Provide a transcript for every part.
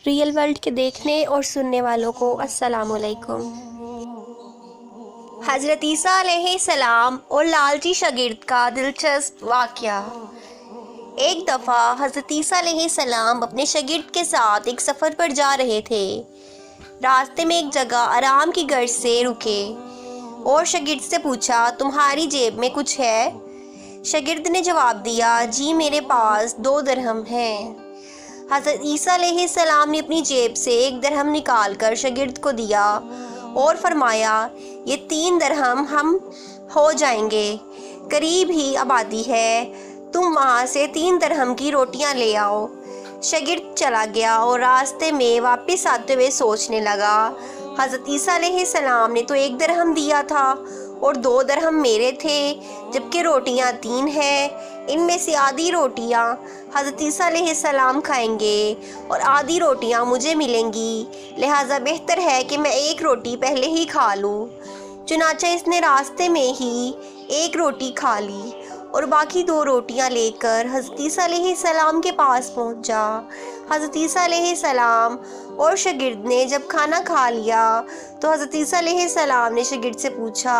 Real world کے دیکھنے اور سننے والوں کو السلام علیکم۔ حضرت عیسیٰ علیہ السلام اور لالچی شاگرد کا دلچسپ واقعہ۔ ایک دفعہ حضرت عیسیٰ علیہ السلام اپنے شاگرد کے ساتھ ایک سفر پر جا رہے تھے۔ راستے میں ایک جگہ آرام کی غرض سے رکے اور شاگرد سے پوچھا، تمہاری جیب میں کچھ ہے؟ شاگرد نے جواب دیا، جی میرے پاس 2 درہم ہیں۔ حضرت عیسیٰ علیہ السلام نے اپنی جیب سے 1 درہم نکال کر شاگرد کو دیا اور فرمایا، یہ 3 درہم ہم ہو جائیں گے، قریب ہی آبادی ہے، تم وہاں سے 3 درہم کی روٹیاں لے آؤ۔ شاگرد چلا گیا اور راستے میں واپس آتے ہوئے سوچنے لگا، حضرت عیسیٰ علیہ السلام نے تو 1 درہم دیا تھا اور 2 درہم میرے تھے، جبکہ روٹیاں 3 ہیں۔ ان میں سے آدھی روٹیاں حضرت عیسیٰ علیہ السلام کھائیں گے اور آدھی روٹیاں مجھے ملیں گی، لہٰذا بہتر ہے کہ میں 1 روٹی پہلے ہی کھا لوں۔ چنانچہ اس نے راستے میں ہی 1 روٹی کھا لی اور باقی 2 روٹیاں لے کر حضرت عیسیٰ علیہ السلام کے پاس پہنچا۔ حضرت عیسیٰ علیہ السلام اور شاگرد نے جب کھانا کھا لیا تو حضرت عیسیٰ علیہ السلام نے شاگرد سے پوچھا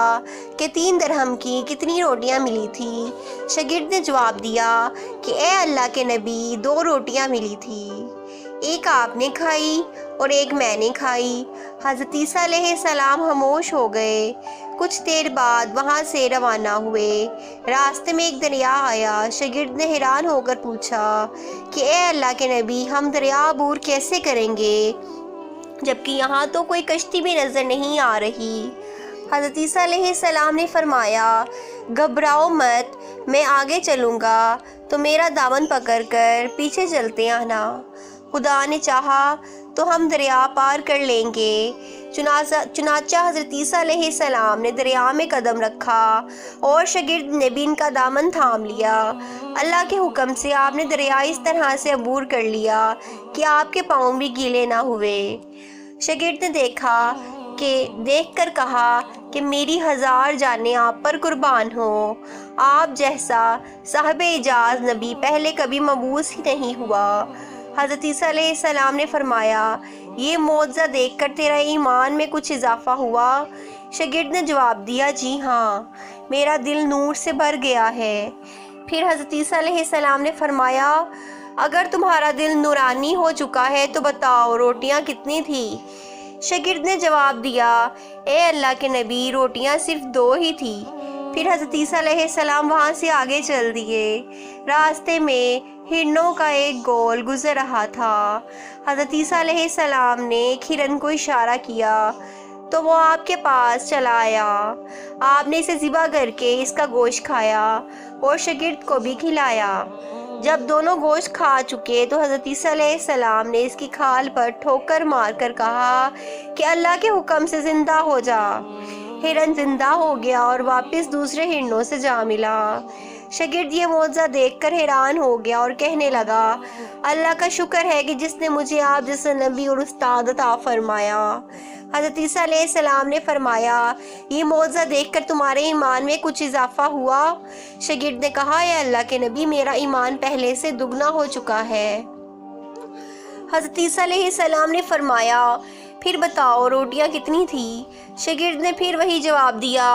کہ 3 درہم کی کتنی روٹیاں ملی تھی؟ شاگرد نے جواب دیا کہ اے اللہ کے نبی، 2 روٹیاں ملی تھی، 1 آپ نے کھائی اور 1 میں نے کھائی۔ حضرت عیسیٰ علیہ السلام خاموش ہو گئے۔ کچھ دیر بعد وہاں سے روانہ ہوئے۔ راستے میں ایک دریا آیا۔ شاگرد نے حیران ہو کر پوچھا کہ اے اللہ کے نبی، ہم دریا عبور کیسے کریں گے جبکہ یہاں تو کوئی کشتی بھی نظر نہیں آ رہی؟ حضرت عیسیٰ علیہ السلام نے فرمایا، گھبراؤ مت، میں آگے چلوں گا تو میرا دامن پکڑ کر پیچھے چلتے آنا، خدا نے چاہا تو ہم دریا پار کر لیں گے۔ چنانچہ حضرت عیسیٰ علیہ السلام نے دریا میں قدم رکھا اور شاگرد نے بھی ان کا دامن تھام لیا۔ اللہ کے حکم سے آپ نے دریا اس طرح سے عبور کر لیا کہ آپ کے پاؤں بھی گیلے نہ ہوئے۔ شاگرد نے دیکھ کر کہا کہ میری 1000 جانیں آپ پر قربان ہوں، آپ جیسا صاحب اعجاز نبی پہلے کبھی مبعوث ہی نہیں ہوا۔ حضرت عیسیٰ علیہ السلام نے فرمایا، یہ معجزہ دیکھ کر تیرا ایمان میں کچھ اضافہ ہوا؟ شاگرد نے جواب دیا، جی ہاں، میرا دل نور سے بھر گیا ہے۔ پھر حضرت عیسیٰ علیہ السلام نے فرمایا، اگر تمہارا دل نورانی ہو چکا ہے تو بتاؤ روٹیاں کتنی تھی؟ شاگرد نے جواب دیا، اے اللہ کے نبی، روٹیاں صرف 2 ہی تھی۔ پھر حضرت عیسیٰ علیہ السلام وہاں سے آگے چل دیے۔ راستے میں ہرنوں کا ایک گول گزر رہا تھا۔ حضرت عیسیٰ علیہ السلام نے ایک ہرن کو اشارہ کیا تو وہ آپ کے پاس چلا آیا۔ آپ نے اسے ذبح کر کے اس کا گوشت کھایا اور شاگرد کو بھی کھلایا۔ جب دونوں گوشت کھا چکے تو حضرت عیسیٰ علیہ السلام نے اس کی کھال پر ٹھوکر مار کر کہا کہ اللہ کے حکم سے زندہ ہو جا۔ ہرن زندہ ہو گیا اور واپس دوسرے ہرنوں سے جا ملا۔ شاگرد یہ معجزہ دیکھ کر حیران ہو گیا اور کہنے لگا، اللہ کا شکر ہے کہ جس نے مجھے آپ جیسا نبی اور استاد عطا فرمایا۔ حضرت عیسیٰ علیہ السلام نے فرمایا، یہ معجزہ دیکھ کر تمہارے ایمان میں کچھ اضافہ ہوا؟ شاگرد نے کہا، اے اللہ کے نبی، میرا ایمان پہلے سے دگنا ہو چکا ہے۔ حضرت عیسیٰ علیہ السلام نے فرمایا، پھر بتاؤ روٹیاں کتنی تھی؟ شاگرد نے پھر وہی جواب دیا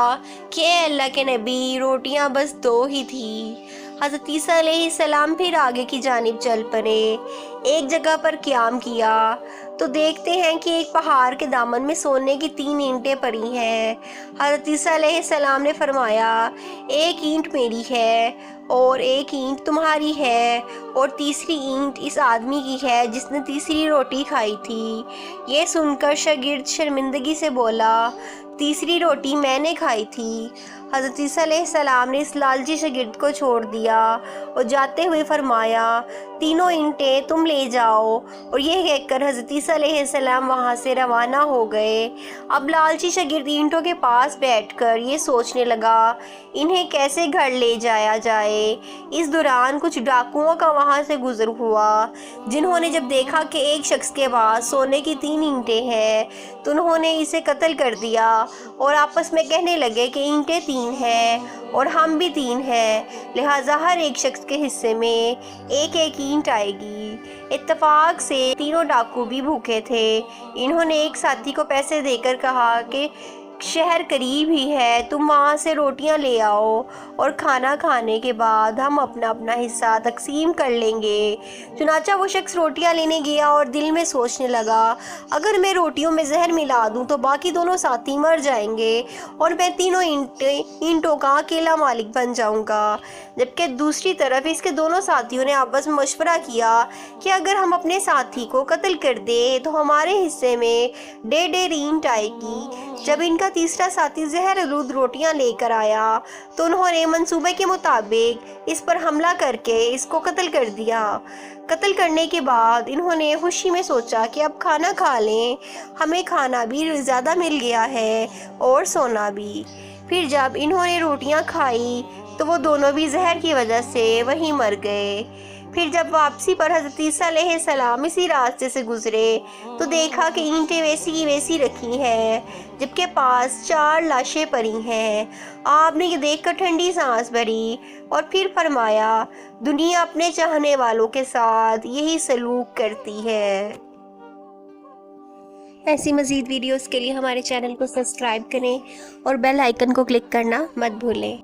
کہ اے اللہ کے نبی، روٹیاں بس 2 ہی تھی۔ حضرت عیسیٰ علیہ السلام پھر آگے کی جانب چل پڑے۔ ایک جگہ پر قیام کیا تو دیکھتے ہیں کہ ایک پہاڑ کے دامن میں سونے کی 3 اینٹیں پڑی ہیں۔ حضرت عیسیٰ علیہ السلام نے فرمایا، 1 اینٹ میری ہے اور 1 اینٹ تمہاری ہے اور تیسری اینٹ اس آدمی کی ہے جس نے تیسری روٹی کھائی تھی۔ یہ سن کر شاگرد شرمندگی سے بولا، تیسری روٹی میں نے کھائی تھی۔ حضرت عیسیٰ علیہ السلام نے اس لالچی شاگرد کو چھوڑ دیا اور جاتے ہوئے فرمایا، 3 اینٹیں تم لے جاؤ، اور یہ کہہ کر حضرت عیسیٰ علیہ السلام وہاں سے روانہ ہو گئے۔ اب لالچی شاگرد اینٹوں کے پاس بیٹھ کر یہ سوچنے لگا، انہیں کیسے گھر لے جایا جائے۔ اس دوران کچھ ڈاکوؤں کا وہاں سے گزر ہوا، جنہوں نے جب دیکھا کہ ایک شخص کے پاس سونے کی 3 اینٹیں ہیں تو انہوں نے اسے قتل کر دیا اور آپس میں کہنے لگے کہ اینٹیں 3 ہیں اور ہم بھی 3 ہیں، لہٰذا ہر ایک شخص کے حصے میں 1 اینٹ اینٹ آئے گی۔ اتفاق سے تینوں ڈاکو بھی بھوکے تھے۔ انہوں نے ایک ساتھی کو پیسے دے کر کہا کہ شہر قریب ہی ہے، تم وہاں سے روٹیاں لے آؤ اور کھانا کھانے کے بعد ہم اپنا اپنا حصہ تقسیم کر لیں گے۔ چنانچہ وہ شخص روٹیاں لینے گیا اور دل میں سوچنے لگا، اگر میں روٹیوں میں زہر ملا دوں تو باقی دونوں ساتھی مر جائیں گے اور میں تینوں اینٹوں کا اکیلا مالک بن جاؤں گا۔ جبکہ دوسری طرف اس کے دونوں ساتھیوں نے آپس میں مشورہ کیا کہ اگر ہم اپنے ساتھی کو قتل کر دیں تو ہمارے حصے میں 1.5 اینٹ آئے گی۔ جب ان کا تیسرا ساتھی زہر آلود روٹیاں لے کر آیا تو انہوں نے منصوبے کے مطابق اس پر حملہ کر کے اس کو قتل کر دیا۔ قتل کرنے کے بعد انہوں نے خوشی میں سوچا کہ اب کھانا کھا لیں، ہمیں کھانا بھی زیادہ مل گیا ہے اور سونا بھی۔ پھر جب انہوں نے روٹیاں کھائی تو وہ دونوں بھی زہر کی وجہ سے وہیں مر گئے۔ پھر جب واپسی پر حضرت عیسیٰ علیہ السلام اسی راستے سے گزرے تو دیکھا کہ اینٹیں ویسی کی ویسی رکھی ہیں جبکہ پاس 4 لاشیں پڑی ہیں۔ آپ نے یہ دیکھ کر ٹھنڈی سانس بھری اور پھر فرمایا، دنیا اپنے چاہنے والوں کے ساتھ یہی سلوک کرتی ہے۔ ایسی مزید ویڈیوز کے لیے ہمارے چینل کو سبسکرائب کریں اور بیل آئیکن کو کلک کرنا مت بھولیں۔